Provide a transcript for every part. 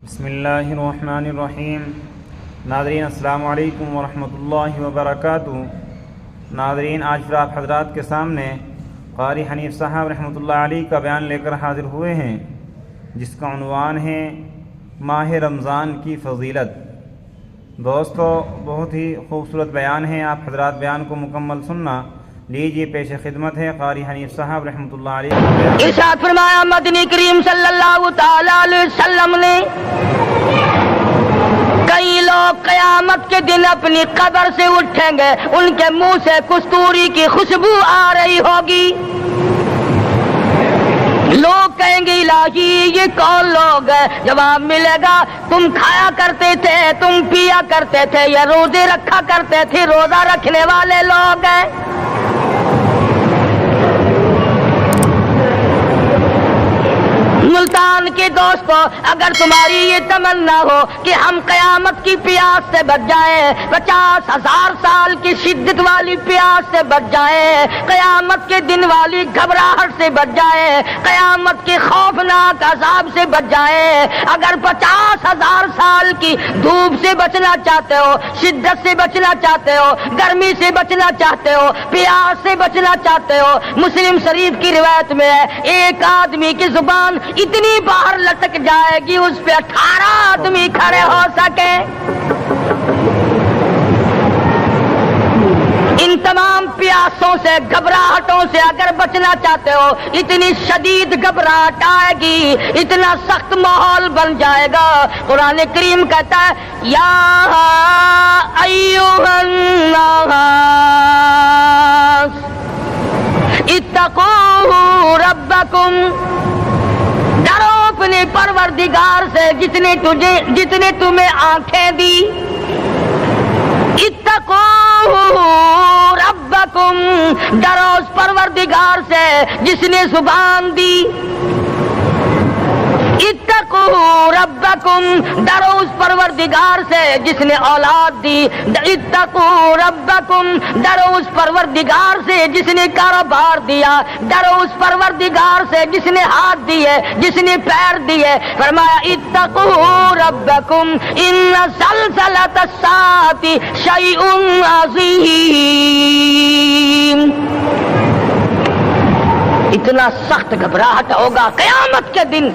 بسم اللہ الرحمن الرحیم۔ ناظرین السلام علیکم ورحمۃ اللہ وبرکاتہ۔ ناظرین، آج پھر آپ حضرات کے سامنے قاری حنیف صاحب رحمۃ اللہ علیہ کا بیان لے کر حاضر ہوئے ہیں، جس کا عنوان ہے ماہ رمضان کی فضیلت۔ دوستو، بہت ہی خوبصورت بیان ہے، آپ حضرات بیان کو مکمل سننا۔ لیجیے، پیش خدمت ہے قاری حنیف صاحب رحمۃ اللہ علیہ۔ ارشاد فرمایا مدنی کریم صلی اللہ تعالی علیہ وسلم نے، کئی لوگ قیامت کے دن اپنی قبر سے اٹھیں گے، ان کے منہ سے کستوری کی خوشبو آ رہی ہوگی۔ لوگ کہیں گے الہی یہ کون لوگ ہیں؟ جواب ملے گا، تم کھایا کرتے تھے، تم پیا کرتے تھے، یا روزے رکھا کرتے تھے، روزہ رکھنے والے لوگ ہیں۔ ملتان کے دوستو، اگر تمہاری یہ تمنا ہو کہ ہم قیامت کی پیاس سے بچ جائیں، 50,000 سال کی شدت والی پیاس سے بچ جائیں، قیامت کے دن والی گھبراہٹ سے بچ جائیں، قیامت کے خوفناک عذاب سے بچ جائیں، اگر 50,000 سال کی دھوپ سے بچنا چاہتے ہو، شدت سے بچنا چاہتے ہو، گرمی سے بچنا چاہتے ہو، پیاس سے بچنا چاہتے ہو، مسلم شریف کی روایت میں ہے، ایک آدمی کی زبان اتنی باہر لٹک جائے گی اس پہ 18 آدمی کھڑے ہو سکے۔ ان تمام پیاسوں سے، گھبراہٹوں سے اگر بچنا چاہتے ہو، اتنی شدید گھبراہٹ آئے گی، اتنا سخت ماحول بن جائے گا۔ قرآن کریم کہتا ہے، یا ایھا الناس اتقوا ربکم، ڈرو اپنے پروردگار سے جتنے تمہیں آنکھیں دی۔ اتقوا ربکم، ڈرو اس پروردگار سے جس نے زبان دی۔ اتقوا ربکم، ڈرو اس پروردگار سے جس نے اولاد دی۔ اتقوا ربکم، ڈرو اس پروردگار سے جس نے کاروبار دیا۔ ڈرو اس پروردگار سے جس نے ہاتھ دیے، جس نے پیر دیے۔ فرمایا اتقوا ربکم ان زلزلۃ الساعۃ شیء عظیم۔ اتنا سخت گھبراہٹ ہوگا قیامت کے دن۔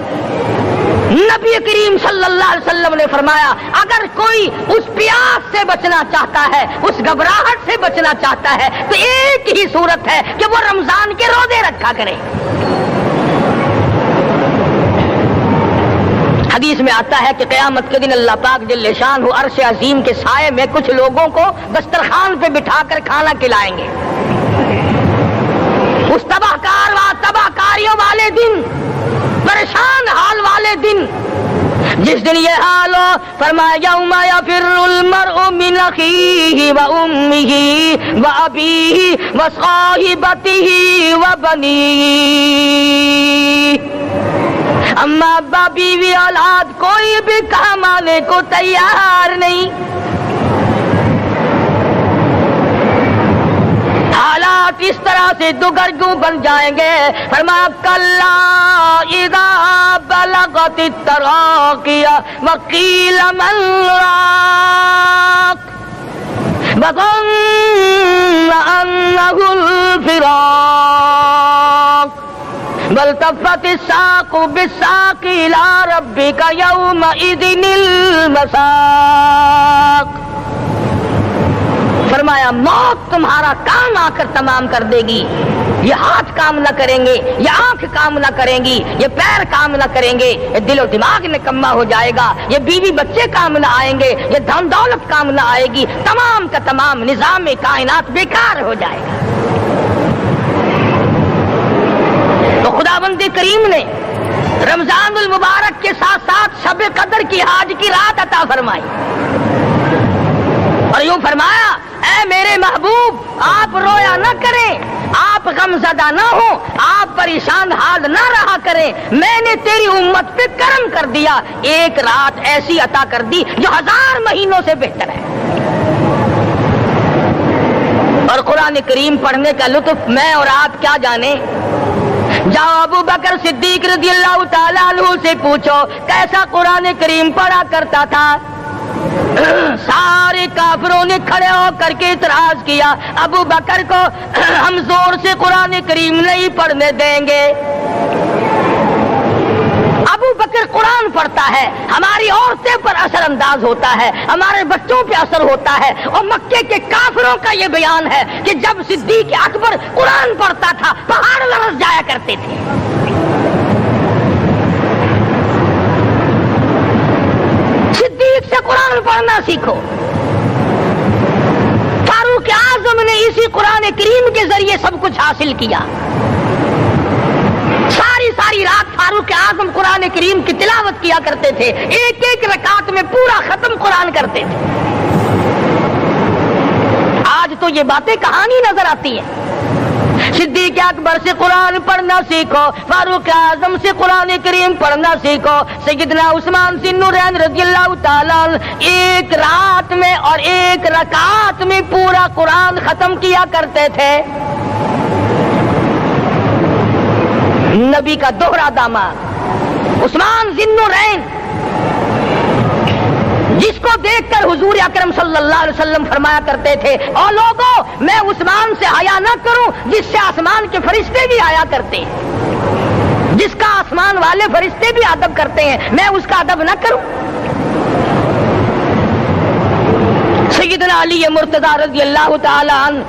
نبی کریم صلی اللہ علیہ وسلم نے فرمایا، اگر کوئی اس پیاس سے بچنا چاہتا ہے، اس گھبراہٹ سے بچنا چاہتا ہے، تو ایک ہی صورت ہے کہ وہ رمضان کے روزے رکھا کرے۔ حدیث میں آتا ہے کہ قیامت کے دن اللہ پاک جل شانہ عرش عظیم کے سائے میں کچھ لوگوں کو دسترخوان پہ بٹھا کر کھانا کھلائیں گے۔ اس تباہ کاریوں والے دن، پریشان حال والے دن، جس دن یہ حال ہو، فرمایا یوم یفر المرء من اخیہ و امہ و ابیہ و صاحبتہ و بنیہ۔ اما ابا، بیوی، اولاد کوئی بھی کام آنے کو تیار نہیں۔ حالات اس طرح سے دگرگوں بن جائیں گے۔ فرمایا کلا اذا بلغت التراقی وقیل من راق وظن انہ الفراق والتفت الساق بالساق الى ربک یومئذ المساق۔ فرمایا موت تمہارا کام آ کر تمام کر دے گی۔ یہ ہاتھ کام نہ کریں گے، یہ آنکھ کام نہ کریں گی، یہ پیر کام نہ کریں گے، یہ دل و دماغ نکما ہو جائے گا، یہ بیوی بچے کام نہ آئیں گے، یہ دھن دولت کام نہ آئے گی، تمام کا تمام نظام کائنات بیکار ہو جائے گا۔ تو خداوند کریم نے رمضان المبارک کے ساتھ ساتھ شب قدر کی حج کی رات عطا فرمائی، اور یوں فرمایا، اے میرے محبوب، آپ رویا نہ کریں، آپ غم زدہ نہ ہو، آپ پریشان حال نہ رہا کریں، میں نے تیری امت پہ کرم کر دیا، ایک رات ایسی عطا کر دی جو 1000 مہینوں سے بہتر ہے۔ اور قرآن کریم پڑھنے کا لطف میں اور آپ کیا جانے، جاؤ ابو بکر صدیق رضی اللہ تعالیٰ عنہ سے پوچھو کیسا قرآن کریم پڑھا کرتا تھا۔ سارے کافروں نے کھڑے ہو کر کے اعتراض کیا، ابو بکر کو ہم زور سے قرآن کریم نہیں پڑھنے دیں گے۔ ابو بکر قرآن پڑھتا ہے، ہماری عورتیں پر اثر انداز ہوتا ہے، ہمارے بچوں پہ اثر ہوتا ہے، اور مکے کے کافروں کا یہ بیان ہے کہ جب صدیق اکبر قرآن پڑھتا تھا پہاڑ لرز جایا کرتے تھے۔ صدیق سے قرآن پڑھنا سیکھو۔ فاروق اعظم نے اسی قرآن کریم کے ذریعے سب کچھ حاصل کیا۔ ساری رات فاروق اعظم قرآن کریم کی تلاوت کیا کرتے تھے، ایک ایک رکعت میں پورا ختم قرآن کرتے تھے۔ آج تو یہ باتیں کہانی نظر آتی ہیں۔ صدیق اکبر سے قرآن پڑھنا سیکھو، فاروق اعظم سے قرآن کریم پڑھنا سیکھو۔ سیدنا عثمان ذی النورین رضی اللہ تعالیٰ ایک رات میں اور ایک رکعت میں پورا قرآن ختم کیا کرتے تھے۔ نبی کا دوہرا داماد عثمان ذی النورین، جس کو دیکھ کر حضور اکرم صلی اللہ علیہ وسلم فرمایا کرتے تھے، او لوگوں میں عثمان سے حیا نہ کروں جس سے آسمان کے فرشتے بھی حیا کرتے ہیں، جس کا آسمان والے فرشتے بھی ادب کرتے ہیں، میں اس کا ادب نہ کروں۔ سیدنا علی مرتضی رضی اللہ تعالی عنہ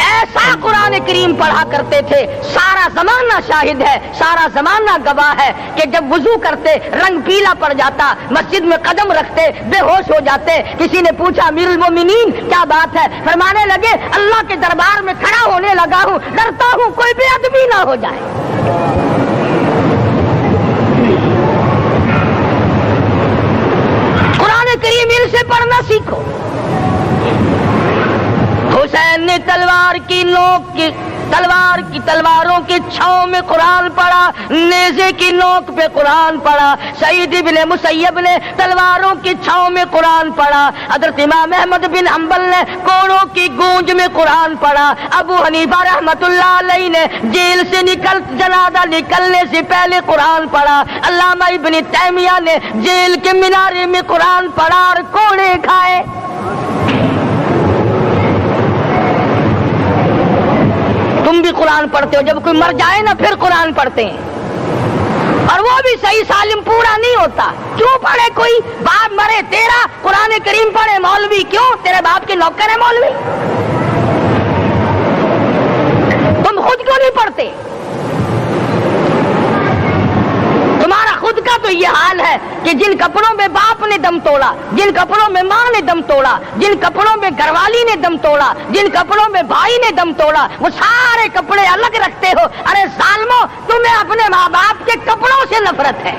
ایسا قرآن کریم پڑھا کرتے تھے، سارا زمانہ شاہد ہے، سارا زمانہ گواہ ہے کہ جب وضو کرتے رنگ پیلا پڑ جاتا، مسجد میں قدم رکھتے بے ہوش ہو جاتے۔ کسی نے پوچھا امیر المومنین کیا بات ہے؟ فرمانے لگے اللہ کے دربار میں کھڑا ہونے لگا ہوں، ڈرتا ہوں کوئی بے ادبی نہ ہو جائے۔ قرآن کریم ان سے پڑھنا سیکھو۔ حسین نے تلواروں کی چھاؤں میں قرآن پڑھا، نیزے کی نوک پہ قرآن پڑھا۔ سعید بن مسیب نے تلواروں کی چھاؤں میں قرآن پڑھا۔ حضرت امام احمد بن حنبل نے کوڑوں کی گونج میں قرآن پڑھا۔ ابو حنیفہ رحمۃ اللہ علیہ نے جیل سے جنازہ نکلنے سے پہلے قرآن پڑھا۔ علامہ ابن تیمیہ نے جیل کے مینارے میں قرآن پڑھا اور کوڑے کھائے۔ تم بھی قرآن پڑھتے ہو، جب کوئی مر جائے نا پھر قرآن پڑھتے ہیں، اور وہ بھی صحیح سالم پورا نہیں ہوتا۔ کیوں پڑھے؟ کوئی باپ مرے تیرا قرآن کریم پڑھے مولوی، کیوں؟ تیرے باپ کے نوکر ہے مولوی؟ تم خود کیوں نہیں پڑھتے؟ تمہارا خود کا تو یہ حال ہے کہ جن کپڑوں میں باپ نے دم توڑا، جن کپڑوں میں ماں نے دم توڑا، جن کپڑوں میں گھر والی نے دم توڑا، جن کپڑوں میں بھائی نے دم توڑا، وہ سارے کپڑے الگ رکھتے ہو۔ ارے ظالمو، تمہیں اپنے ماں باپ کے کپڑوں سے نفرت ہے۔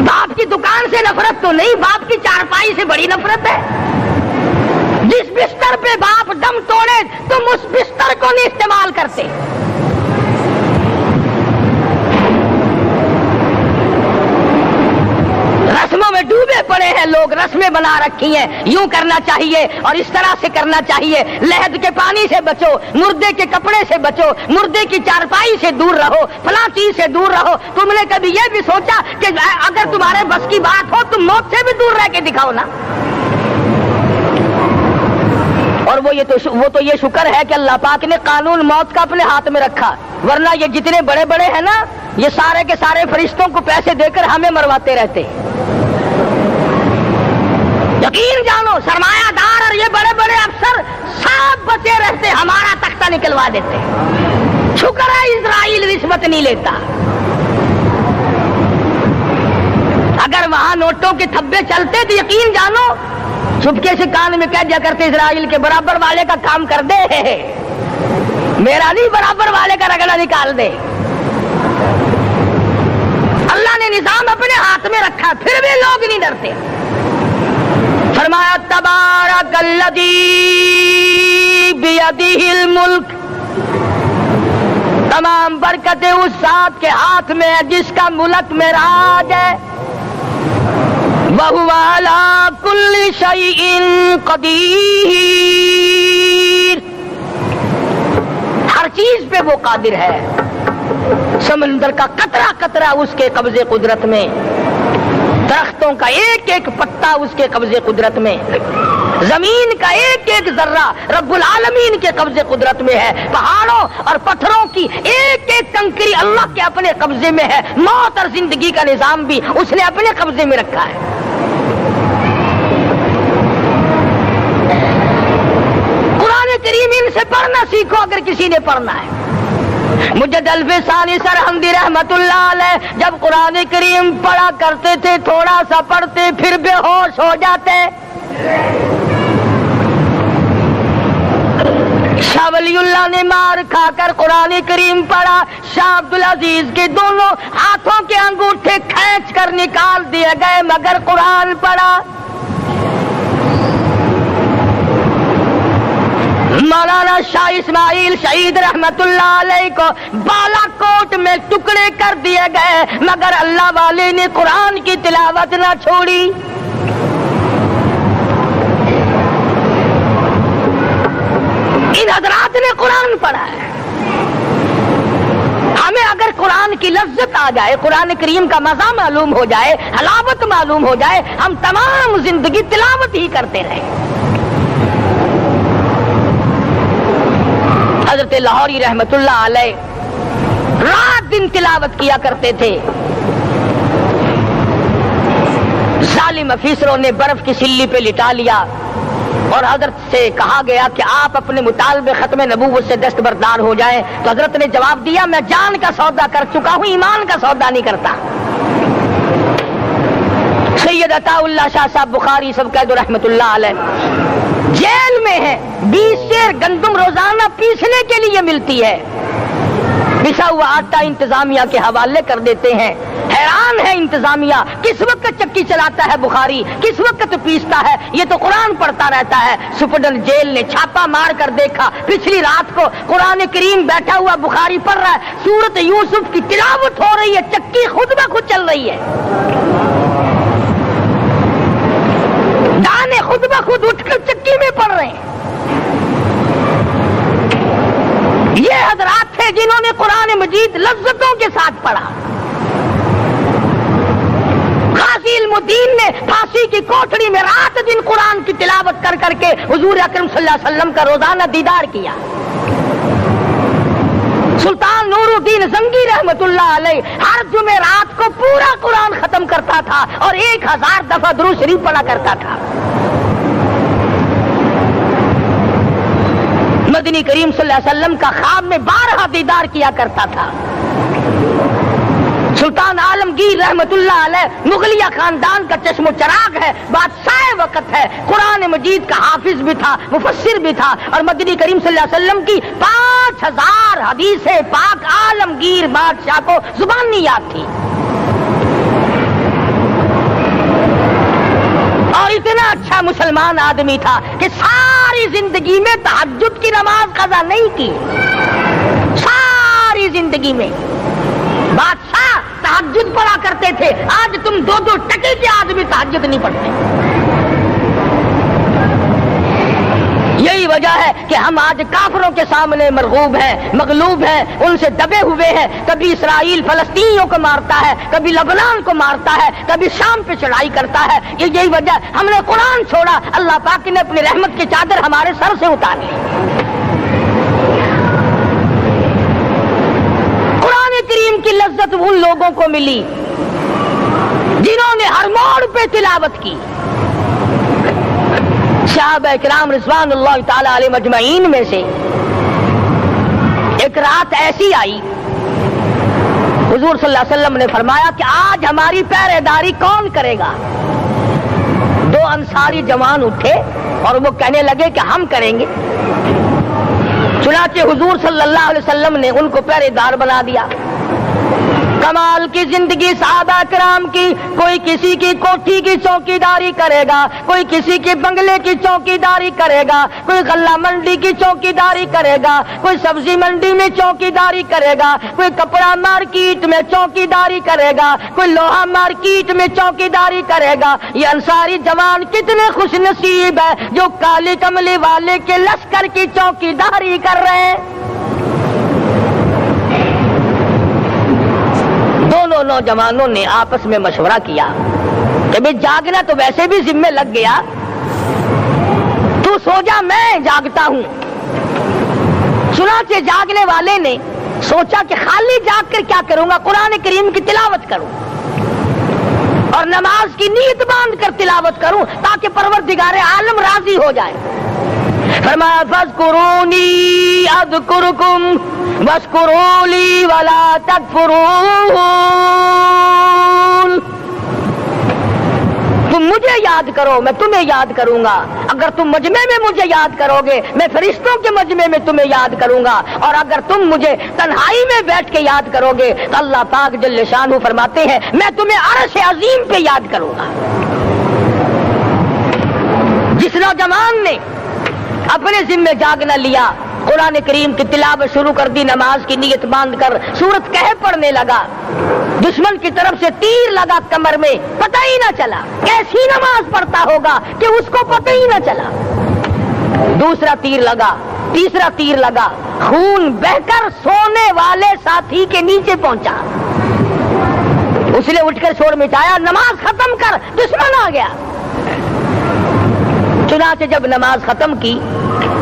باپ کی دکان سے نفرت تو نہیں، باپ کی چارپائی سے بڑی نفرت ہے۔ جس بستر پہ باپ دم توڑے تم اس بستر کو نہیں استعمال کرتے۔ رسموں میں ڈوبے پڑے ہیں لوگ، رسمیں بنا رکھی ہیں، یوں کرنا چاہیے اور اس طرح سے کرنا چاہیے۔ لہد کے پانی سے بچو، مردے کے کپڑے سے بچو، مردے کی چارپائی سے دور رہو، فلاں چیز سے دور رہو۔ تم نے کبھی یہ بھی سوچا کہ اگر تمہارے بس کی بات ہو تم موت سے بھی دور رہ کے دکھاؤ نا؟ اور وہ تو یہ شکر ہے کہ اللہ پاک نے قانون موت کا اپنے ہاتھ میں رکھا، ورنہ یہ جتنے بڑے بڑے ہیں نا، یہ سارے کے سارے فرشتوں کو پیسے دے کر ہمیں مرواتے رہتے۔ یقین جانو، سرمایہ دار اور یہ بڑے بڑے افسر سب بچے رہتے، ہمارا تختہ نکلوا دیتے۔ شکر ہے اسرائیل رشوت نہیں لیتا۔ اگر وہاں نوٹوں کے تھبے چلتے تو یقین جانو چپکے سے کان میں کہہ دیا کرتے اسرائیل کے برابر والے کا کام کر دے، میرا نہیں برابر والے کا رگڑا نکال دے۔ اللہ نے نظام اپنے ہاتھ میں رکھا، پھر بھی لوگ نہیں ڈرتے۔ فرمایا تبارک الذی بیدہ الملک، تمام برکتیں اس ذات کے ہاتھ میں ہے جس کا ملک میں راج ہے۔ وَهُوَ عَلَى كُلِّ شَيْءٍ قَدِيرٌ، چیز پہ وہ قادر ہے. سمندر کا قطرہ قطرہ اس کے قبضے قدرت میں، درختوں کا ایک ایک پتا اس کے قبضے قدرت میں، زمین کا ایک ایک ذرہ رب العالمین کے قبضے قدرت میں ہے، پہاڑوں اور پتھروں کی ایک ایک کنکری اللہ کے اپنے قبضے میں ہے، موت اور زندگی کا نظام بھی اس نے اپنے قبضے میں رکھا ہے. قرآن کریم ان سے پڑھنا سیکھو اگر کسی نے پڑھنا ہے. مجد الف ثانی سرہندی رحمت اللہ علیہ جب قرآن کریم پڑھا کرتے تھے تھوڑا سا پڑھتے پھر بے ہوش ہو جاتے. شاہ ولی اللہ نے مار کھا کر قرآن کریم پڑھا. شاہ عبدالعزیز کے دونوں ہاتھوں کے انگوٹھے کھینچ کر نکال دیے گئے مگر قرآن پڑھا. مولانا شاہ اسماعیل شہید رحمت اللہ علیہ کو بالا کوٹ میں ٹکڑے کر دیے گئے مگر اللہ والے نے قرآن کی تلاوت نہ چھوڑی. ان حضرات نے قرآن پڑھا ہے. ہمیں اگر قرآن کی لذت آ جائے، قرآن کریم کا مزہ معلوم ہو جائے، حلاوت معلوم ہو جائے، ہم تمام زندگی تلاوت ہی کرتے رہیں. حضرت لاہوری رحمت اللہ علیہ رات دن تلاوت کیا کرتے تھے. ظالم افیسروں نے برف کی سلی پہ لٹا لیا اور حضرت سے کہا گیا کہ آپ اپنے مطالبے ختم نبوت سے دستبردار ہو جائیں. تو حضرت نے جواب دیا میں جان کا سودا کر چکا ہوں، ایمان کا سودا نہیں کرتا. سید عطا اللہ شاہ صاحب بخاری سب قید رحمت اللہ علیہ جیل میں ہے. 20 سیر گندم روزانہ پیسنے کے لیے ملتی ہے. پسا ہوا آٹا انتظامیہ کے حوالے کر دیتے ہیں. حیران ہے انتظامیہ کس وقت چکی چلاتا ہے بخاری، کس وقت پیستا ہے، یہ تو قرآن پڑھتا رہتا ہے. سپرڈن جیل نے چھاپا مار کر دیکھا پچھلی رات کو قرآن کریم بیٹھا ہوا بخاری پڑھ رہا ہے، سورت یوسف کی تلاوت ہو رہی ہے، چکی خود بخود چل رہی ہے، دانے خود بخود اٹھ کر چکی میں پڑھ رہے ہیں. یہ حضرات تھے جنہوں نے قرآن مجید لذتوں کے ساتھ پڑھا. قاضی علم الدین نے پھانسی کی کوٹڑی میں رات دن قرآن کی تلاوت کر کر کے حضور اکرم صلی اللہ علیہ وسلم کا روزانہ دیدار کیا. سلطان نور الدین زنگی رحمت اللہ علیہ ہر جمعرات کو پورا قرآن ختم کرتا تھا اور 1000 دفعہ درود شریف پڑھا کرتا تھا. مدنی کریم صلی اللہ علیہ وسلم کا خواب میں 12 دیدار کیا کرتا تھا. سلطان عالمگیر رحمت اللہ علیہ مغلیہ خاندان کا چشم و چراغ ہے، بادشاہ وقت ہے، قرآن مجید کا حافظ بھی تھا، مفسر بھی تھا، اور مدنی کریم صلی اللہ علیہ وسلم کی 5000 حدیثیں پاک عالمگیر بادشاہ کو زبان نہیں یاد تھی. اور اتنا اچھا مسلمان آدمی تھا کہ ساری زندگی میں تہجد کی نماز قضا نہیں کی. ساری زندگی میں بادشاہ تہجد پڑھا کرتے تھے. آج تم 2 ٹکے کے آدمی تہجد نہیں پڑھتے. یہی وجہ ہے کہ ہم آج کافروں کے سامنے مرغوب ہیں، مغلوب ہیں، ان سے دبے ہوئے ہیں. کبھی اسرائیل فلسطینیوں کو مارتا ہے، کبھی لبنان کو مارتا ہے، کبھی شام پہ چڑھائی کرتا ہے. یہی وجہ ہم نے قرآن چھوڑا، اللہ پاک نے اپنی رحمت کی چادر ہمارے سر سے اتار لی. قرآن کریم کی لذت ان لوگوں کو ملی جنہوں نے ہر موڑ پہ تلاوت کی. صحابہ کرام رضوان اللہ تعالی علیہ مجمعین میں سے ایک رات ایسی آئی، حضور صلی اللہ علیہ وسلم نے فرمایا کہ آج ہماری پہرے داری کون کرے گا؟ 2 انصاری جوان اٹھے اور وہ کہنے لگے کہ ہم کریں گے. چنانچہ حضور صلی اللہ علیہ وسلم نے ان کو پہرے دار بنا دیا. کمال کی زندگی صحابہ کرام کی. کوئی کسی کی کوٹھی کی چوکی داری کرے گا، کوئی کسی کے بنگلے کی چوکی داری کرے گا، کوئی غلہ منڈی کی چوکی داری کرے گا، کوئی سبزی منڈی میں چوکی داری کرے گا، کوئی کپڑا مارکیٹ میں چوکی داری کرے گا، کوئی لوہا مارکیٹ میں چوکی داری کرے گا. یہ انصاری جوان کتنے خوش نصیب ہے جو کالی کملی والے کے لشکر کی چوکی داری کر رہے ہیں. نوجوانوں نے آپس میں مشورہ کیا کہ بھئی جاگنا تو ویسے بھی ذمہ لگ گیا، تو سو جا، میں جاگتا ہوں۔ چنانچہ جاگنے والے نے سوچا کہ خالی جاگ کر کیا کروں گا، قرآن کریم کی تلاوت کروں اور نماز کی نیت باندھ کر تلاوت کروں تاکہ پروردگار عالم راضی ہو جائے۔ فرمایا فاذکرونی اذکرکم واشکروا لی ولا تکفرون، تم مجھے یاد کرو میں تمہیں یاد کروں گا، اگر تم مجمع میں مجھے یاد کرو گے میں فرشتوں کے مجمع میں تمہیں یاد کروں گا، اور اگر تم مجھے تنہائی میں بیٹھ کے یاد کرو گے تو اللہ پاک جل شانہ فرماتے ہیں میں تمہیں عرش عظیم پہ یاد کروں گا۔ جس نوجوان نے اپنے ذمہ جاگنا لیا، قرآن کریم کی تلاوت شروع کر دی، نماز کی نیت باندھ کر سورت کہف پڑھنے لگا، دشمن کی طرف سے تیر لگا کمر میں، پتہ ہی نہ چلا، کیسی نماز پڑھتا ہوگا کہ اس کو پتہ ہی نہ چلا۔ دوسرا تیر لگا، تیسرا تیر لگا، خون بہ کر سونے والے ساتھی کے نیچے پہنچا، اس نے اٹھ کر شور مچایا نماز ختم کر، دشمن آ گیا۔ چنانچہ جب نماز ختم کی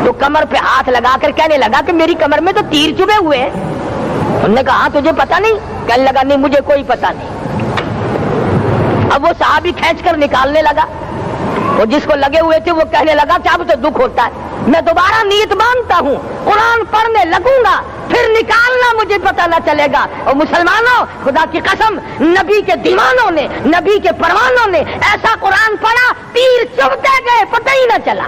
تو کمر پہ ہاتھ لگا کر کہنے لگا کہ میری کمر میں تو تیر چبھے ہوئے ہیں۔ انہوں نے کہا تجھے پتا نہیں؟ کہنے لگا نہیں مجھے کوئی پتا نہیں۔ اب وہ صحابی کھینچ کر نکالنے لگا، وہ جس کو لگے ہوئے تھے وہ کہنے لگا کہ اب تو دکھ ہوتا ہے، میں دوبارہ نیت باندھتا ہوں، قرآن پڑھنے لگوں گا، پھر نکالنا مجھے پتہ نہ چلے گا۔ اور مسلمانوں خدا کی قسم نبی کے دیوانوں نے، نبی کے پروانوں نے ایسا قرآن پڑھا تیر چبھتے گئے، پتہ ہی نہ چلا۔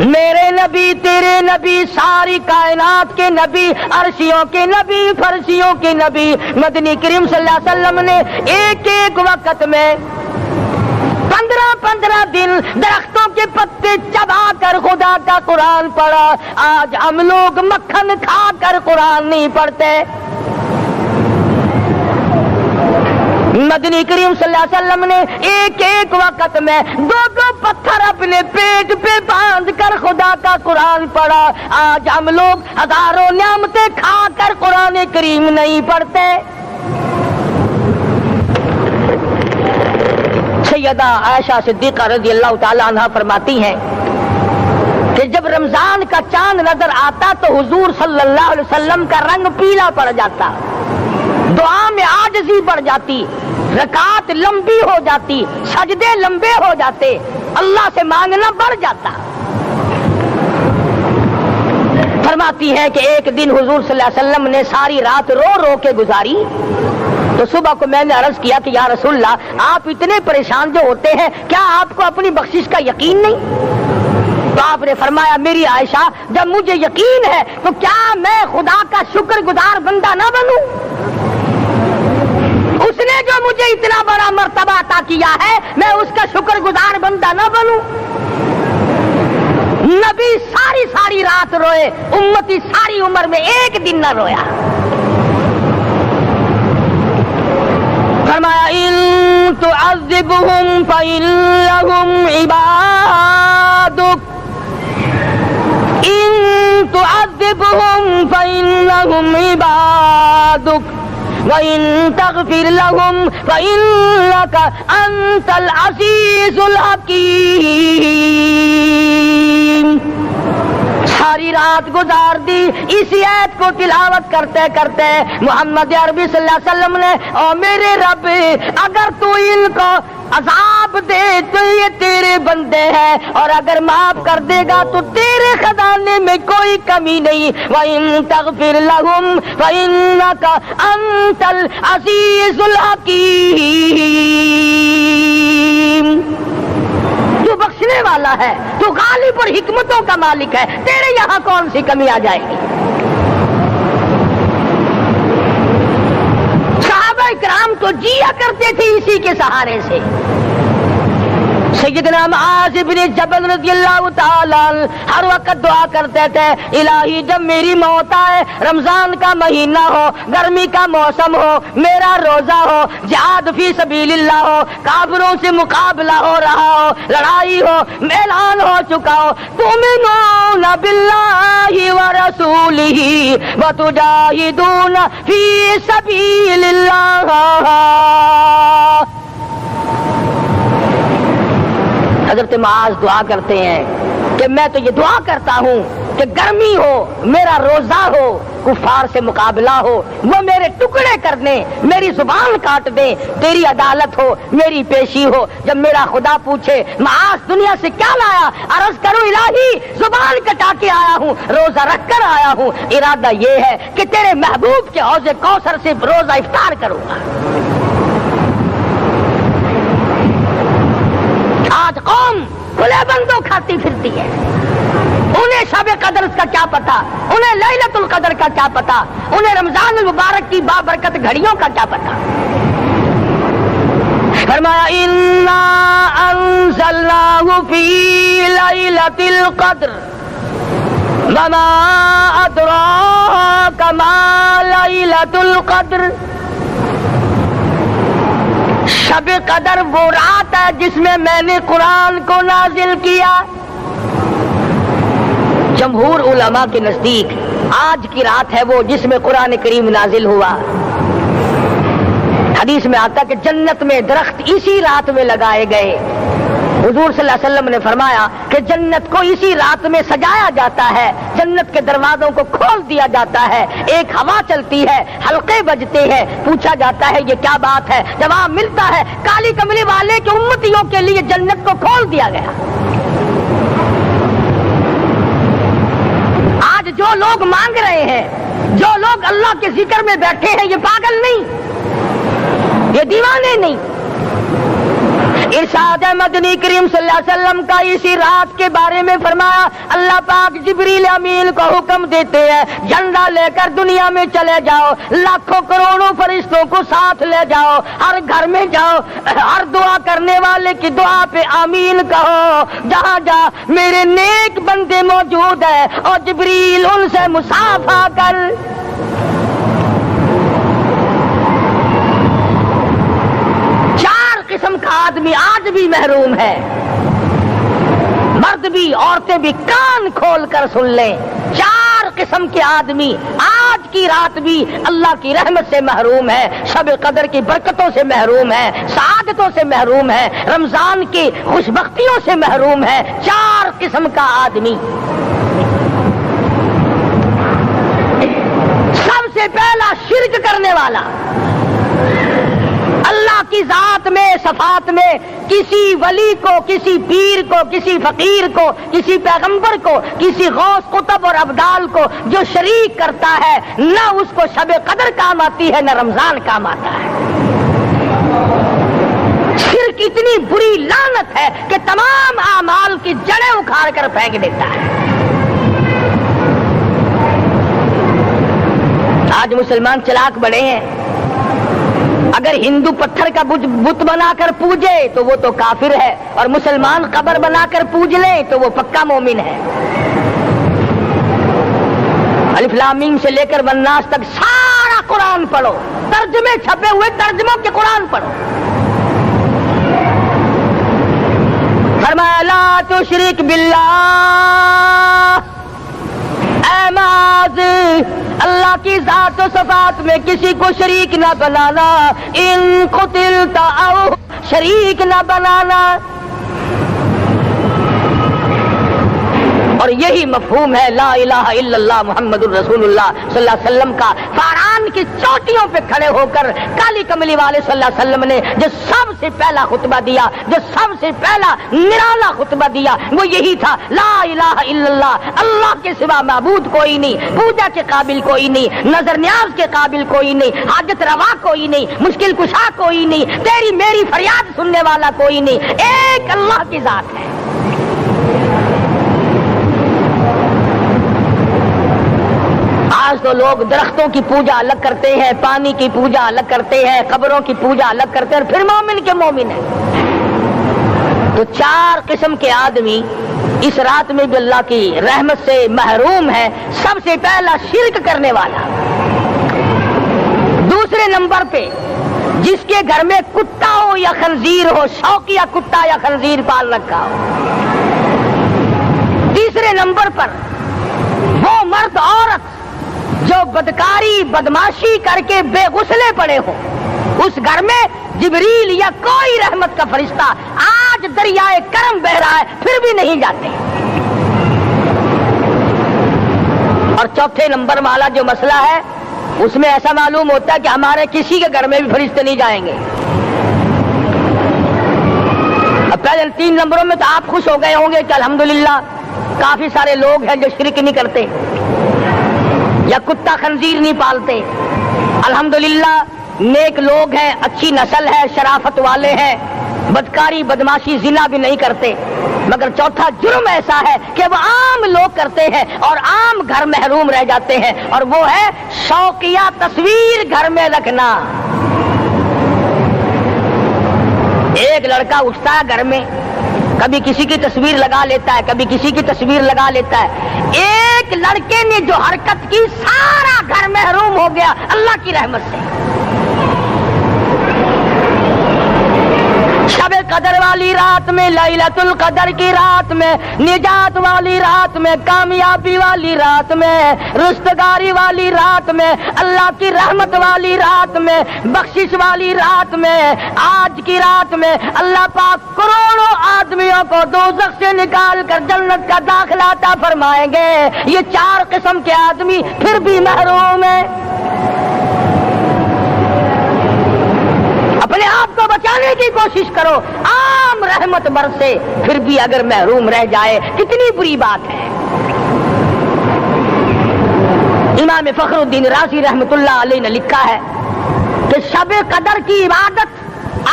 میرے نبی تیرے نبی ساری کائنات کے نبی، عرشیوں کے نبی، فرشیوں کے نبی مدنی کریم صلی اللہ علیہ وسلم نے ایک ایک وقت میں 15 دن درختوں کے پتے چبا کر خدا کا قرآن پڑھا۔ آج ہم لوگ مکھن کھا کر قرآن نہیں پڑھتے۔ مدنی کریم صلی اللہ علیہ وسلم نے ایک ایک وقت میں 2 پتھر اپنے پیٹ پہ باندھ کر خدا کا قرآن پڑھا۔ آج ہم لوگ ہزاروں نعمتیں کھا کر قرآن کریم نہیں پڑھتے۔ سیدہ عائشہ صدیقہ رضی اللہ تعالی عنہا فرماتی ہیں کہ جب رمضان کا چاند نظر آتا تو حضور صلی اللہ علیہ وسلم کا رنگ پیلا پڑ جاتا، دعا میں عاجزی بڑھ جاتی، رکعت لمبی ہو جاتی، سجدے لمبے ہو جاتے، اللہ سے مانگنا بڑھ جاتا۔ فرماتی ہے کہ ایک دن حضور صلی اللہ علیہ وسلم نے ساری رات رو رو کے گزاری، تو صبح کو میں نے عرض کیا کہ یا رسول اللہ آپ اتنے پریشان جو ہوتے ہیں کیا آپ کو اپنی بخشش کا یقین نہیں؟ تو آپ نے فرمایا میری عائشہ جب مجھے یقین ہے تو کیا میں خدا کا شکر گزار بندہ نہ بنوں؟ اس نے جو مجھے اتنا بڑا مرتبہ عطا کیا ہے میں اس کا شکر گزار بندہ نہ بنوں؟ نبی ساری رات روئے، امتی ساری عمر میں ایک دن نہ رویا۔ فرمایا ان تعذبهم فإنهم عبادك، ان تعذبهم فإنهم عبادك وَإِن تَغْفِرْ لَهُمْ فَإِنَّكَ أَنْتَ الْعَزِيزُ الْحَكِيمُ۔ ساری رات گزار دی اسی آیت کو تلاوت کرتے کرتے محمد عربی صلی اللہ علیہ وسلم نے او میرے رب اگر تو ان کو عذاب دے تو یہ تیرے بندے ہیں، اور اگر معاف کر دے گا تو تیرے خزانے میں کوئی کمی نہیں۔ وَإِن تَغْفِرْ لَهُمْ فَإِنَّكَ أَنْتَ الْعَزِيزُ الْحَكِيمُ۔ تو بخشنے والا ہے، تو غالب اور حکمتوں کا مالک ہے، تیرے یہاں کون سی کمی آ جائے گی؟ صحابہ کرام تو جیا کرتے تھے اسی کے سہارے سے۔ سیدنا معاذ بن جبل رضی اللہ تعالیٰ ہر وقت دعا کرتے تھے، الہی جب میری موت آئے، رمضان کا مہینہ ہو، گرمی کا موسم ہو، میرا روزہ ہو، جہاد فی سبیل اللہ ہو، کافروں سے مقابلہ ہو رہا ہو، لڑائی ہو، اعلان ہو چکا ہو، تؤمنون باللہ ورسولہ وتجاہدون فی سبیل اللہ۔ حضرت معاذ دعا کرتے ہیں کہ میں تو یہ دعا کرتا ہوں کہ گرمی ہو، میرا روزہ ہو، کفار سے مقابلہ ہو، وہ میرے ٹکڑے کر دیں، میری زبان کاٹ دیں، تیری عدالت ہو، میری پیشی ہو، جب میرا خدا پوچھے معاذ دنیا سے کیا لایا، عرض کروں الہی زبان کٹا کے آیا ہوں، روزہ رکھ کر آیا ہوں، ارادہ یہ ہے کہ تیرے محبوب کے حوض کوثر سے روزہ افطار کروں گا۔ آج قوم کھلے بندوں کھاتی پھرتی ہے، انہیں شب قدر کا کیا پتا، انہیں لیلۃ القدر کا کیا پتا، انہیں رمضان المبارک کی بابرکت گھڑیوں کا کیا پتا۔ فرمایا انا انزلناہ فی لیلۃ القدر وما ادراک ما لیلۃ القدر۔ شب قدر وہ رات ہے جس میں میں نے قرآن کو نازل کیا۔ جمہور علماء کے نزدیک آج کی رات ہے وہ جس میں قرآن کریم نازل ہوا۔ حدیث میں آتا کہ جنت میں درخت اسی رات میں لگائے گئے۔ حضور صلی اللہ علیہ وسلم نے فرمایا کہ جنت کو اسی رات میں سجایا جاتا ہے، جنت کے دروازوں کو کھول دیا جاتا ہے، ایک ہوا چلتی ہے، حلقے بجتے ہیں، پوچھا جاتا ہے یہ کیا بات ہے، جواب ملتا ہے کالی کملی والے کے امتیوں کے لیے جنت کو کھول دیا گیا۔ آج جو لوگ مانگ رہے ہیں، جو لوگ اللہ کے ذکر میں بیٹھے ہیں، یہ پاگل نہیں، یہ دیوانے نہیں۔ ارشاد مدنی کریم صلی اللہ علیہ وسلم کا اسی رات کے بارے میں فرمایا، اللہ پاک جبریل امین کو حکم دیتے ہیں جھنڈا لے کر دنیا میں چلے جاؤ، لاکھوں کروڑوں فرشتوں کو ساتھ لے جاؤ، ہر گھر میں جاؤ، ہر دعا کرنے والے کی دعا پہ آمین کہو، جہاں جا میرے نیک بندے موجود ہیں اور جبریل ان سے مصافحہ کر۔ قسم کا آدمی آج بھی محروم ہے، مرد بھی عورتیں بھی کان کھول کر سن لیں، چار قسم کے آدمی آج کی رات بھی اللہ کی رحمت سے محروم ہے، شب قدر کی برکتوں سے محروم ہے، سعادتوں سے محروم ہے، رمضان کی خوشبختیوں سے محروم ہے۔ چار قسم کا آدمی۔ سب سے پہلا شرک کرنے والا، اللہ کی ذات میں صفات میں کسی ولی کو، کسی پیر کو، کسی فقیر کو، کسی پیغمبر کو، کسی غوث قطب اور ابدال کو جو شریک کرتا ہے، نہ اس کو شب قدر کام آتی ہے، نہ رمضان کام آتا ہے۔ شرک اتنی بری لعنت ہے کہ تمام اعمال کی جڑیں اکھاڑ کر پھینک دیتا ہے۔ آج مسلمان چلاک بڑے ہیں، اگر ہندو پتھر کا بت بنا کر پوجے تو وہ تو کافر ہے، اور مسلمان قبر بنا کر پوج لے تو وہ پکا مومن ہے۔ الف لام میم سے لے کر والناس تک سارا قرآن پڑھو، ترجمے چھپے ہوئے ترجموں کے قرآن پڑھو۔ فرمایا لا تشرک باللہ، اے معاذ اللہ کی ذات و صفات میں کسی کو شریک نہ بنانا، ان قتلت او شریک نہ بنانا۔ اور یہی مفہوم ہے لا الہ الا اللہ محمد الرسول اللہ صلی اللہ علیہ وسلم کا۔ فاران کی چوٹیوں پہ کھڑے ہو کر کالی کملی والے صلی اللہ علیہ وسلم نے جو سب سے پہلا خطبہ دیا، جو سب سے پہلا نرالا خطبہ دیا، وہ یہی تھا لا الہ الا اللہ، اللہ کے سوا معبود کوئی نہیں، پوجا کے قابل کوئی نہیں، نظر نیاز کے قابل کوئی نہیں، حاجت روا کوئی نہیں، مشکل کشا کوئی نہیں، تیری میری فریاد سننے والا کوئی نہیں، ایک اللہ کی ذات ہے۔ آج تو لوگ درختوں کی پوجا الگ کرتے ہیں، پانی کی پوجا الگ کرتے ہیں، قبروں کی پوجا الگ کرتے ہیں، اور پھر مومن کے مومن ہیں۔ تو 4 قسم کے آدمی اس رات میں بھی اللہ کی رحمت سے محروم ہے. سب سے پہلا شرک کرنے والا. دوسرے نمبر پہ جس کے گھر میں کتا ہو یا خنزیر ہو, شوقیہ کتا یا خنزیر پال رکھا ہو. تیسرے نمبر پر وہ مرد عورت جو بدکاری بدماشی کر کے بے غسلے پڑے ہو, اس گھر میں جبریل یا کوئی رحمت کا فرشتہ آج دریائے کرم بہ رہا ہے پھر بھی نہیں جاتے. اور چوتھے نمبر والا جو مسئلہ ہے اس میں ایسا معلوم ہوتا ہے کہ ہمارے کسی کے گھر میں بھی فرشتے نہیں جائیں گے. اب پہلے 3 نمبروں میں تو آپ خوش ہو گئے ہوں گے کہ الحمدللہ کافی سارے لوگ ہیں جو شرک نہیں کرتے یا کتا خنزیر نہیں پالتے. الحمدللہ نیک لوگ ہیں, اچھی نسل ہے, شرافت والے ہیں, بدکاری بدماشی زنا بھی نہیں کرتے. مگر چوتھا جرم ایسا ہے کہ وہ عام لوگ کرتے ہیں اور عام گھر محروم رہ جاتے ہیں, اور وہ ہے شوقیہ تصویر گھر میں رکھنا. ایک لڑکا اٹھتا ہے گھر میں, کبھی کسی کی تصویر لگا لیتا ہے, کبھی کسی کی تصویر لگا لیتا ہے. ایک لڑکے نے جو حرکت کی سارا گھر محروم ہو گیا اللہ کی رحمت سے. شب قدر والی رات میں, لیلۃ القدر کی رات میں, نجات والی رات میں, کامیابی والی رات میں, رستگاری والی رات میں, اللہ کی رحمت والی رات میں, بخشش والی رات میں, آج کی رات میں اللہ پاک کروڑوں آدمیوں کو دوزخ سے نکال کر جنت کا داخلہ عطا فرمائیں گے. یہ 4 قسم کے آدمی پھر بھی محروم ہیں. اپنے آپ کو بچانے کی کوشش کرو. عام رحمت برسے پھر بھی اگر محروم رہ جائے کتنی بری بات ہے. امام فخر الدین رازی رحمت اللہ علیہ نے لکھا ہے کہ شب قدر کی عبادت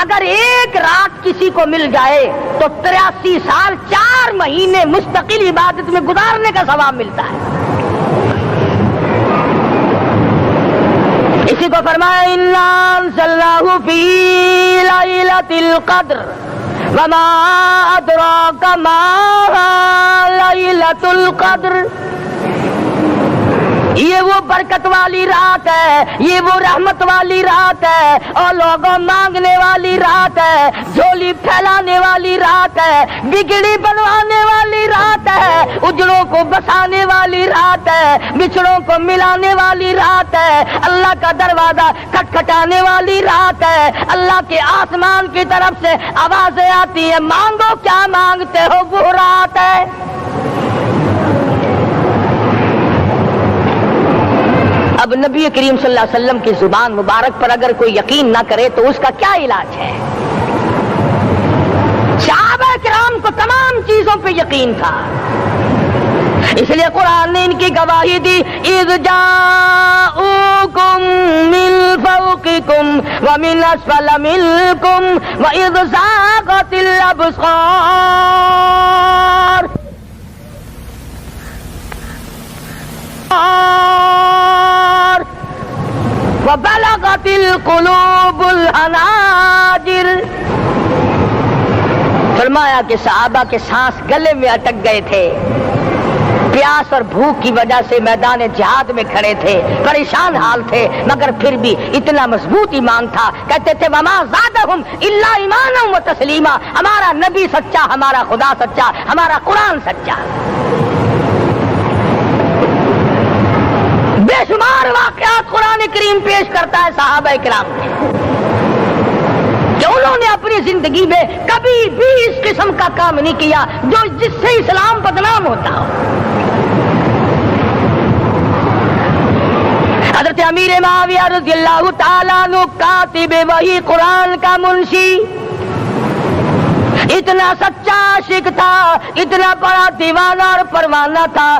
اگر ایک رات کسی کو مل جائے تو 83 سال 4 مہینے مستقل عبادت میں گزارنے کا ثواب ملتا ہے. اسی کو فرمایا اِنَّا أَنزَلْنَاهُ فِي لَيْلَةِ الْقَدْرِ وَمَا أَدْرَاكَ مَا لَيْلَةُ الْقَدْرِ. یہ وہ برکت والی رات ہے, یہ وہ رحمت والی رات ہے, اور لوگوں مانگنے والی رات ہے, جھولی پھیلانے والی رات ہے, بگڑی بنوانے والی رات ہے, اجڑوں کو بسانے والی رات ہے, بچھڑوں کو ملانے والی رات ہے, اللہ کا دروازہ کھٹکھٹانے والی رات ہے, اللہ کے آسمان کی طرف سے آوازیں آتی ہیں مانگو کیا مانگتے ہو, وہ رات ہے. اب نبی کریم صلی اللہ علیہ وسلم کی زبان مبارک پر اگر کوئی یقین نہ کرے تو اس کا کیا علاج ہے؟ صحابہ کرام کو تمام چیزوں پہ یقین تھا, اس لیے قرآن نے ان کی گواہی دی اذ جاءوکم من فوقکم ومن اسفل منکم واذ زاغت الابصار وبلغت القلوب الحناجر. فرمایا کہ صحابہ کے سانس گلے میں اٹک گئے تھے, پیاس اور بھوک کی وجہ سے میدان جہاد میں کھڑے تھے, پریشان حال تھے, مگر پھر بھی اتنا مضبوط ایمان تھا. کہتے تھے وما زادہم الا ایمانا و تسلیما, ہمارا نبی سچا, ہمارا خدا سچا, ہمارا قرآن سچا. بے شمار واقعات قرآن کریم پیش کرتا ہے صحابہ کرام کے کہ انہوں نے اپنی زندگی میں کبھی بھی اس قسم کا کام نہیں کیا جو جس سے اسلام بدنام ہوتا ہو. حضرت امیر معاویہ رضی اللہ تعالیٰ عنہ کاتب وحی قرآن کا منشی اتنا سچا عاشق تھا, اتنا بڑا دیوانہ اور پروانہ تھا.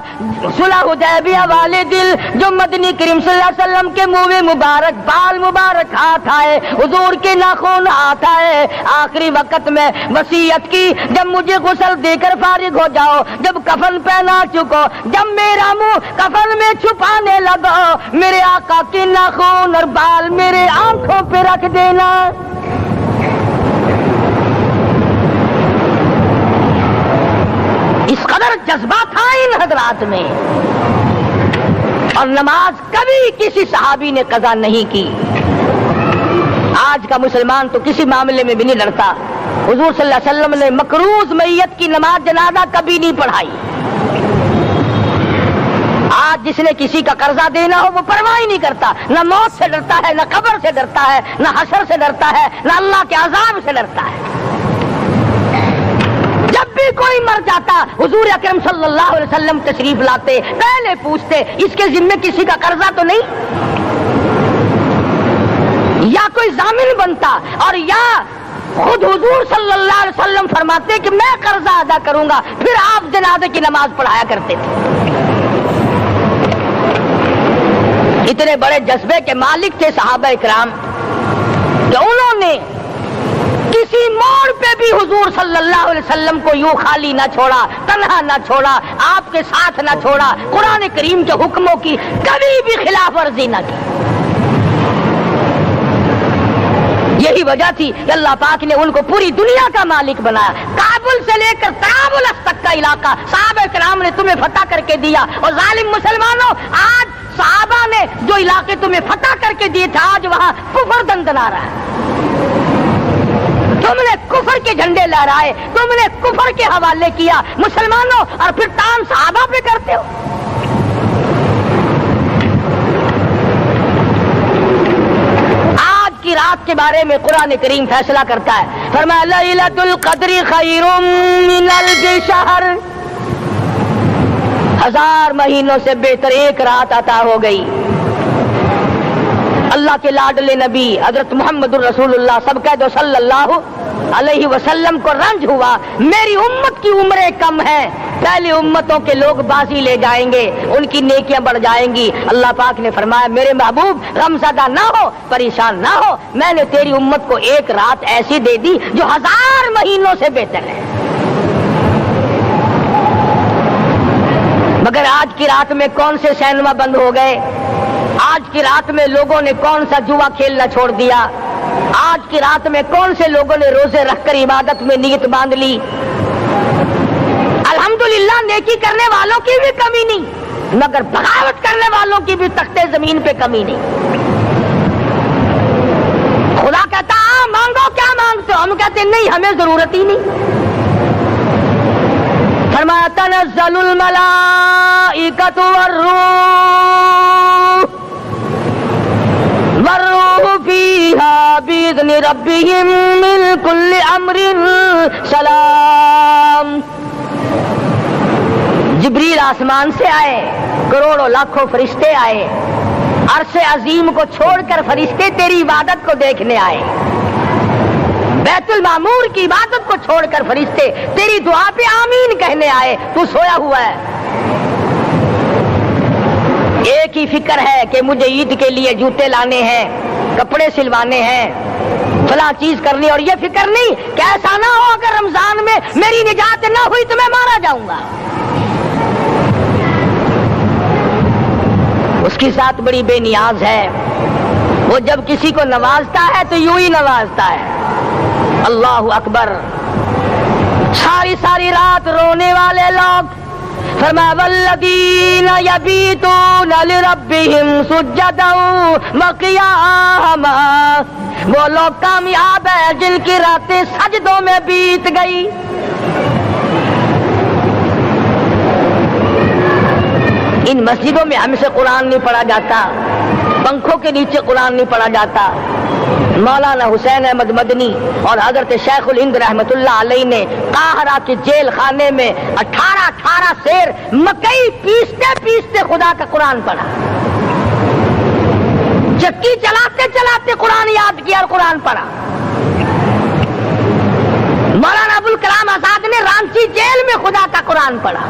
صلح حدیبیہ والے دل جو مدنی کریم صلی اللہ علیہ وسلم کے منہ مبارک, بال مبارک ہاتھ آئے, حضور کے ناخن ہاتھ آئے, آخری وقت میں وصیت کی جب مجھے غسل دے کر فارغ ہو جاؤ, جب کفن پہنا چکو, جب میرا منہ کفن میں چھپانے لگو, میرے آقا کے ناخن اور بال میرے آنکھوں پہ رکھ دینا. اس قدر جذبہ تھا ان حضرات میں، اور نماز کبھی کسی صحابی نے قضا نہیں کی۔ آج کا مسلمان تو کسی معاملے میں بھی نہیں لڑتا۔ حضور صلی اللہ علیہ وسلم نے مقروض میت کی نماز جنازہ کبھی نہیں پڑھائی۔ آج جس نے کسی کا قرضہ دینا ہو وہ پرواہ ہی نہیں کرتا، نہ موت سے ڈرتا ہے، نہ قبر سے ڈرتا ہے، نہ حشر سے ڈرتا ہے، نہ اللہ کے عذاب سے ڈرتا ہے۔ جب بھی کوئی مر جاتا حضور اکرم صلی اللہ علیہ وسلم تشریف لاتے، پہلے پوچھتے اس کے ذمے کسی کا قرضہ تو نہیں، یا کوئی ضامن بنتا، اور یا خود حضور صلی اللہ علیہ وسلم فرماتے کہ میں قرضہ ادا کروں گا، پھر آپ جنازے کی نماز پڑھایا کرتے تھے۔ اتنے بڑے جذبے کے مالک تھے صحابہ اکرام کہ انہوں نے کسی موڑ پہ بھی حضور صلی اللہ علیہ وسلم کو یوں خالی نہ چھوڑا، تنہا نہ چھوڑا، آپ کے ساتھ نہ چھوڑا، قرآن کریم کے حکموں کی کبھی بھی خلاف ورزی نہ کی۔ یہی وجہ تھی کہ اللہ پاک نے ان کو پوری دنیا کا مالک بنایا۔ کابل سے لے کر طرابلس تک کا علاقہ صحابہ کرام نے تمہیں فتح کر کے دیا، اور ظالم مسلمانوں آج صحابہ نے جو علاقے تمہیں فتح کر کے دیے تھے آج وہاں کفر دندنا رہا ہے۔ تم نے کفر کے جھنڈے لہرائے، تم نے کفر کے حوالے کیا مسلمانوں، اور پھر تان صحابہ پہ کرتے ہو۔ کی رات کے بارے میں قرآن کریم فیصلہ کرتا ہے، فرمایا لیلۃ القدر خیر من الف شہر، 1000 مہینوں سے بہتر ایک رات عطا ہو گئی۔ اللہ کے لاڈلے نبی حضرت محمد الرسول اللہ سب کہہ دو صلی اللہ علیہ وسلم کو رنج ہوا، میری امت کی عمریں کم ہیں، پہلی امتوں کے لوگ بازی لے جائیں گے، ان کی نیکیاں بڑھ جائیں گی۔ اللہ پاک نے فرمایا میرے محبوب غمزدہ نہ ہو، پریشان نہ ہو، میں نے تیری امت کو ایک رات ایسی دے دی جو 1000 مہینوں سے بہتر ہے۔ مگر آج کی رات میں کون سے سینما بند ہو گئے، آج کی رات میں لوگوں نے کون سا جوا کھیلنا چھوڑ دیا، آج کی رات میں کون سے لوگوں نے روزے رکھ کر عبادت میں نیت باندھ لی۔ الحمدللہ نیکی کرنے والوں کی بھی کمی نہیں، مگر بغاوت کرنے والوں کی بھی تختے زمین پہ کمی نہیں۔ خدا کہتا مانگو کیا مانگتے ہو، ہم کہتے نہیں ہمیں ضرورت ہی نہیں۔ فرمایا تنزل الملائکۃ والروح فیہا بإذن ربہم من کل امر سلام۔ جبریل آسمان سے آئے، کروڑوں لاکھوں فرشتے آئے، عرش عظیم کو چھوڑ کر فرشتے تیری عبادت کو دیکھنے آئے، بیت المعمور کی عبادت کو چھوڑ کر فرشتے تیری دعا پہ آمین کہنے آئے، تو سویا ہوا ہے۔ ایک ہی فکر ہے کہ مجھے عید کے لیے جوتے لانے ہیں، کپڑے سلوانے ہیں، فلاں چیز کرنی، اور یہ فکر نہیں کہ ایسا نہ ہو اگر رمضان میں میری نجات نہ ہوئی تو میں مارا جاؤں گا۔ اس کی ذات بڑی بے نیاز ہے، وہ جب کسی کو نوازتا ہے تو یوں ہی نوازتا ہے۔ اللہ اکبر۔ ساری ساری رات رونے والے لوگ، فرمایا والذین یبیتون لربہم سجدا وقیاما، وہ لوگ کامیاب ہیں جن کی راتیں سجدوں میں بیت گئی۔ ان مسجدوں میں ہم سے قرآن نہیں پڑھا جاتا، پنکھوں کے نیچے قرآن نہیں پڑھا جاتا۔ مولانا حسین احمد مدنی اور حضرت شیخ الہند رحمت اللہ علیہ نے قاہرہ کے جیل خانے میں 18 سیر مکئی پیستے پیستے خدا کا قرآن پڑھا، چکی چلاتے چلاتے قرآن یاد کیا اور قرآن پڑھا۔ مولانا ابوالکلام آزاد نے رانچی جیل میں خدا کا قرآن پڑھا،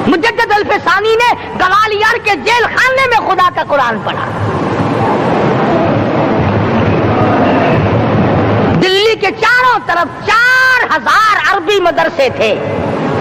مجدد الفسانی نے گوالیار کے جیل خانے میں خدا کا قرآن پڑھا۔ دلی کے چاروں طرف 4000 عربی مدرسے تھے،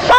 100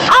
100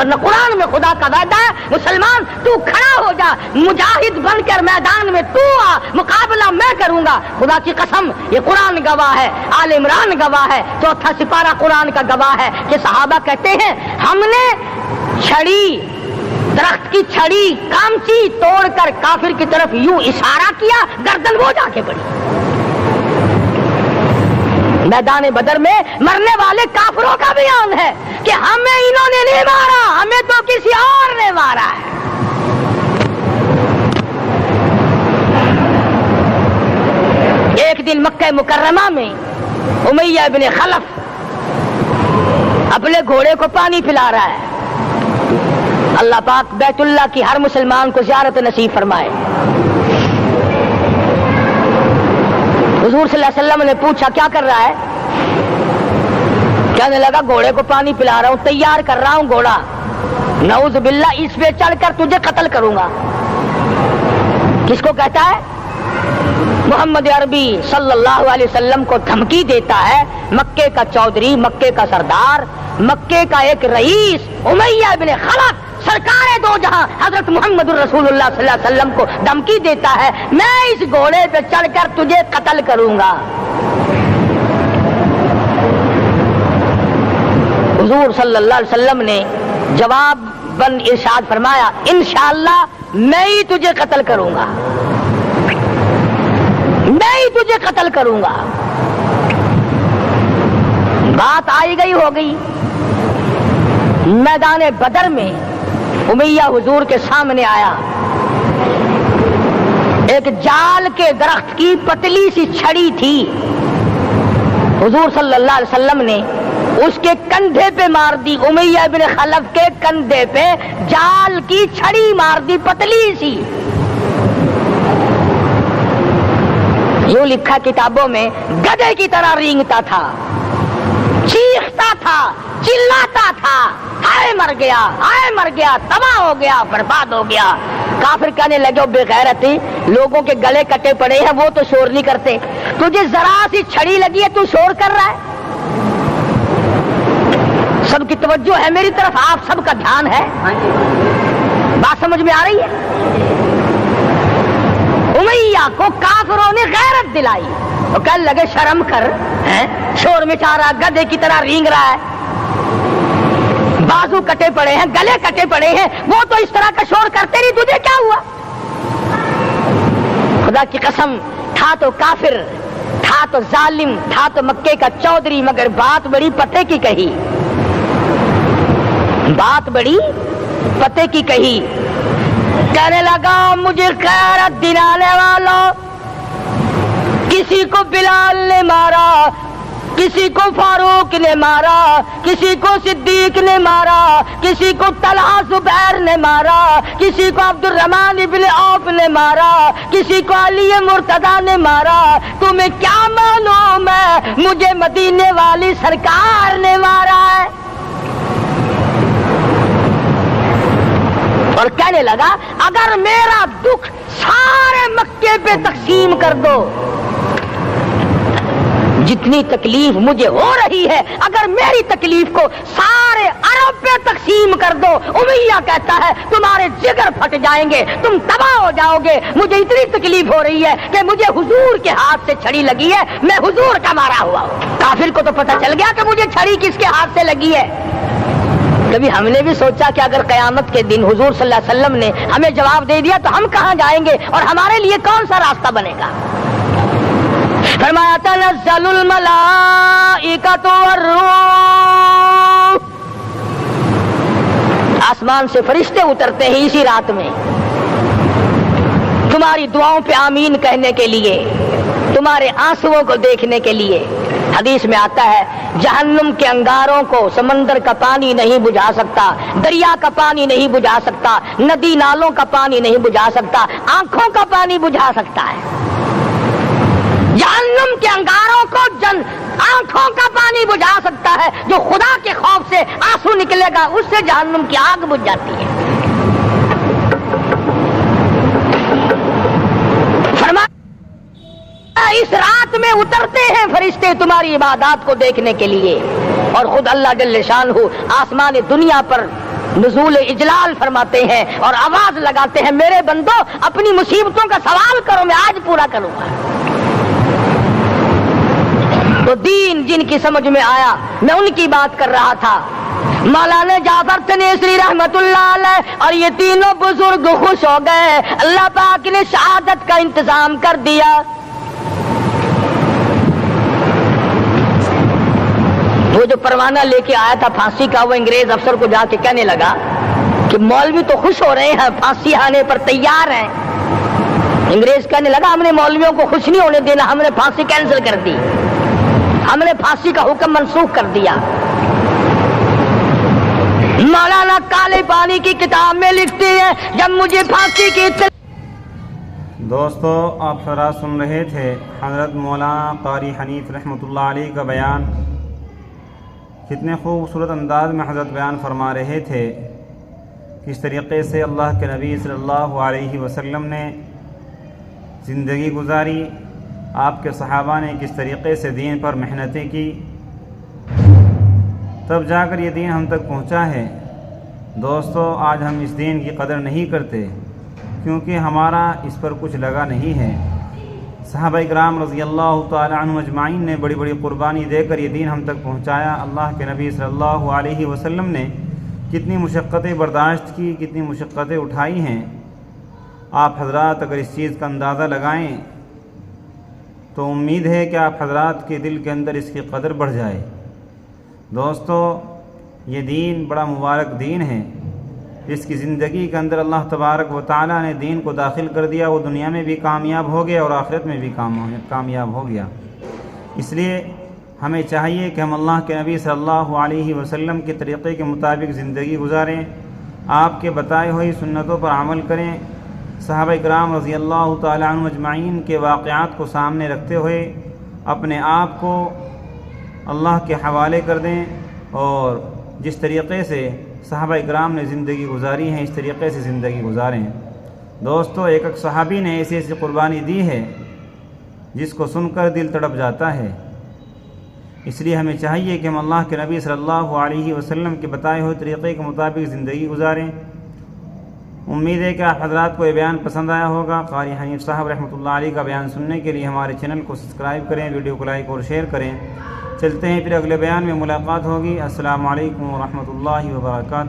ورنہ قرآن میں خدا کا وعدہ ہے مسلمان تو کھڑا ہو جا، مجاہد بن کر میدان میں تو آ، مقابلہ میں کروں گا۔ خدا کی قسم یہ قرآن گواہ ہے، آل عمران گواہ ہے، چوتھا سپارہ قرآن کا گواہ ہے کہ صحابہ کہتے ہیں ہم نے چھڑی، درخت کی چھڑی کامچی توڑ کر کافر کی طرف یوں اشارہ کیا، گردن وہ جا کے پڑی۔ میدان بدر میں مرنے والے کافروں کا بیان ہے کہ ہمیں انہوں نے نہیں مارا، ہمیں تو کسی اور نے مارا ہے۔ ایک دن مکہ مکرمہ میں امیہ ابن خلف اپنے گھوڑے کو پانی پلا رہا ہے۔ اللہ پاک بیت اللہ کی ہر مسلمان کو زیارت نصیب فرمائے۔ حضور صلی اللہ علیہ وسلم نے پوچھا کیا کر رہا ہے؟ کہنے لگا گھوڑے کو پانی پلا رہا ہوں، تیار کر رہا ہوں گھوڑا، نعوذ باللہ اس پہ چڑھ کر تجھے قتل کروں گا۔ کس کو کہتا ہے؟ محمد عربی صلی اللہ علیہ وسلم کو دھمکی دیتا ہے مکے کا چودھری، مکے کا سردار، مکے کا ایک رئیس امیہ بن خلف سرکار دو جہاں حضرت محمد رسول اللہ صلی اللہ علیہ وسلم کو دھمکی دیتا ہے میں اس گھوڑے پہ چڑھ کر تجھے قتل کروں گا۔ حضور صلی اللہ علیہ وسلم نے جواب بن ارشاد فرمایا انشاءاللہ میں ہی تجھے قتل کروں گا، میں ہی تجھے قتل کروں گا۔ بات آئی گئی ہو گئی۔ میدان بدر میں امیہ حضور کے سامنے آیا، ایک جال کے درخت کی پتلی سی چھڑی تھی، حضور صلی اللہ علیہ وسلم نے اس کے کندھے پہ مار دی، امیہ بن خلف کے کندھے پہ جال کی چھڑی مار دی پتلی سی۔ یوں لکھا کتابوں میں گدھے کی طرح رینگتا تھا، چیختا تھا، چلاتا تھا، ہائے مر گیا، ہائے مر گیا، تباہ ہو گیا، برباد ہو گیا۔ کافر کہنے لگے بے غیرتی، لوگوں کے گلے کٹے پڑے ہیں وہ تو شور نہیں کرتے، تجھے ذرا سی چھڑی لگی ہے تو شور کر رہا ہے۔ سب کی توجہ ہے میری طرف، آپ سب کا دھیان ہے، بات سمجھ میں آ رہی ہے؟ امیہ کو کافروں نے غیرت دلائی، وہ کہنے لگے شرم کر، شور مچا رہا، گدھے کی طرح رینگ رہا ہے، بازو کٹے پڑے ہیں، گلے کٹے پڑے ہیں، وہ تو اس طرح کا شور کرتے نہیں، تجھے کیا ہوا؟ خدا کی قسم تھا تو کافر، تھا تو ظالم، تھا تو مکے کا چودھری، مگر بات بڑی پتے کی کہی، بات بڑی پتے کی کہی۔ کہنے لگا مجھے غیرت دلانے والوں، کسی کو بلال نے مارا، کسی کو فاروق نے مارا، کسی کو صدیق نے مارا، کسی کو طلحہ زبیر نے مارا، کسی کو عبد الرحمن ابن عوف نے مارا، کسی کو علی مرتضی نے مارا، تمہیں کیا معلوم ہے مجھے مدینے والی سرکار نے مارا ہے؟ اور کہنے لگا اگر میرا دکھ سارے مکے پہ تقسیم کر دو، جتنی تکلیف مجھے ہو رہی ہے اگر میری تکلیف کو سارے عرب پہ تقسیم کر دو، امیہ کہتا ہے تمہارے جگر پھٹ جائیں گے، تم تباہ ہو جاؤ گے، مجھے اتنی تکلیف ہو رہی ہے کہ مجھے حضور کے ہاتھ سے چھڑی لگی ہے، میں حضور کا مارا ہوا ہوں۔ کافر کو تو پتہ چل گیا کہ مجھے چھڑی کس کے ہاتھ سے لگی ہے۔ کبھی ہم نے بھی سوچا کہ اگر قیامت کے دن حضور صلی اللہ علیہ وسلم نے ہمیں جواب دے دیا تو ہم کہاں جائیں گے اور ہمارے لیے کون سا راستہ بنے گا؟ فرمایا تنزل الملائکۃ والروح، آسمان سے فرشتے اترتے ہیں اسی رات میں تمہاری دعاؤں پہ آمین کہنے کے لیے، تمہارے آنسوؤں کو دیکھنے کے لیے۔ حدیث میں آتا ہے جہنم کے انگاروں کو سمندر کا پانی نہیں بجھا سکتا، دریا کا پانی نہیں بجھا سکتا، ندی نالوں کا پانی نہیں بجھا سکتا، آنکھوں کا پانی بجھا سکتا ہے۔ جہنم کے انگاروں کو آنکھوں کا پانی بجھا سکتا ہے، جو خدا کے خوف سے آنسو نکلے گا اس سے جہنم کی آگ بجھ جاتی ہے۔ اس رات میں اترتے ہیں فرشتے تمہاری عبادات کو دیکھنے کے لیے، اور خود اللہ جل شانہ آسمان دنیا پر نزول اجلال فرماتے ہیں اور آواز لگاتے ہیں میرے بندو اپنی مصیبتوں کا سوال کرو میں آج پورا کروں گا. تو دین جن کی سمجھ میں آیا میں ان کی بات کر رہا تھا. مولانا جعفر تنیسری رحمت اللہ علیہ اور یہ تینوں بزرگ خوش ہو گئے. اللہ پاک نے شہادت کا انتظام کر دیا. وہ جو پروانہ لے کے آیا تھا پھانسی کا وہ انگریز افسر کو جا کے کہنے لگا کہ مولوی تو خوش ہو رہے ہیں پھانسی آنے پر تیار ہیں. انگریز کہنے لگا ہم نے مولویوں کو خوش نہیں ہونے دینا, ہم نے پھانسی کینسل کر دی, ہم نے پھانسی کا حکم منسوخ کر دیا. مولانا کالے پانی کی کتاب میں لکھتے ہیں جب مجھے پھانسی کی دوستو آپ حضرات سن رہے تھے حضرت مولانا قاری حنیف رحمۃ اللہ علیہ کا بیان. کتنے خوبصورت انداز میں حضرت بیان فرما رہے تھے. کس طریقے سے اللہ کے نبی صلی اللہ علیہ وسلم نے زندگی گزاری, آپ کے صحابہ نے کس طریقے سے دین پر محنتیں کی, تب جا کر یہ دین ہم تک پہنچا ہے. دوستو آج ہم اس دین کی قدر نہیں کرتے کیونکہ ہمارا اس پر کچھ لگا نہیں ہے. صحابہ اکرام رضی اللہ تعالی عنہ اجمعین نے بڑی بڑی قربانی دے کر یہ دین ہم تک پہنچایا. اللہ کے نبی صلی اللہ علیہ وسلم نے کتنی مشقتیں برداشت کی, کتنی مشقتیں اٹھائی ہیں. آپ حضرات اگر اس چیز کا اندازہ لگائیں تو امید ہے کہ آپ حضرات کے دل کے اندر اس کی قدر بڑھ جائے. دوستو یہ دین بڑا مبارک دین ہے. جس کی زندگی کے اندر اللہ تبارک و تعالیٰ نے دین کو داخل کر دیا وہ دنیا میں بھی کامیاب ہو گیا اور آخرت میں بھی کامیاب ہو گیا. اس لیے ہمیں چاہیے کہ ہم اللہ کے نبی صلی اللہ علیہ وسلم کے طریقے کے مطابق زندگی گزاریں, آپ کے بتائے ہوئی سنتوں پر عمل کریں. صحابہ اکرام رضی اللہ تعالی عنہ اجمعین کے واقعات کو سامنے رکھتے ہوئے اپنے آپ کو اللہ کے حوالے کر دیں اور جس طریقے سے صحابہ اکرام نے زندگی گزاری ہے اس طریقے سے زندگی گزاریں. دوستو ایک صحابی نے ایسی ایسی قربانی دی ہے جس کو سن کر دل تڑپ جاتا ہے. اس لیے ہمیں چاہیے کہ ہم اللہ کے نبی صلی اللہ علیہ وسلم کے بتائے ہوئے طریقے کے مطابق زندگی گزاریں. امید ہے کہ آپ حضرات کو یہ بیان پسند آیا ہوگا. قاری حنیف صاحب رحمۃ اللہ علیہ کا بیان سننے کے لیے ہمارے چینل کو سبسکرائب کریں, ویڈیو کو لائک اور شیئر کریں. چلتے ہیں پھر اگلے بیان میں ملاقات ہوگی. السلام علیکم ورحمۃ اللہ وبرکاتہ.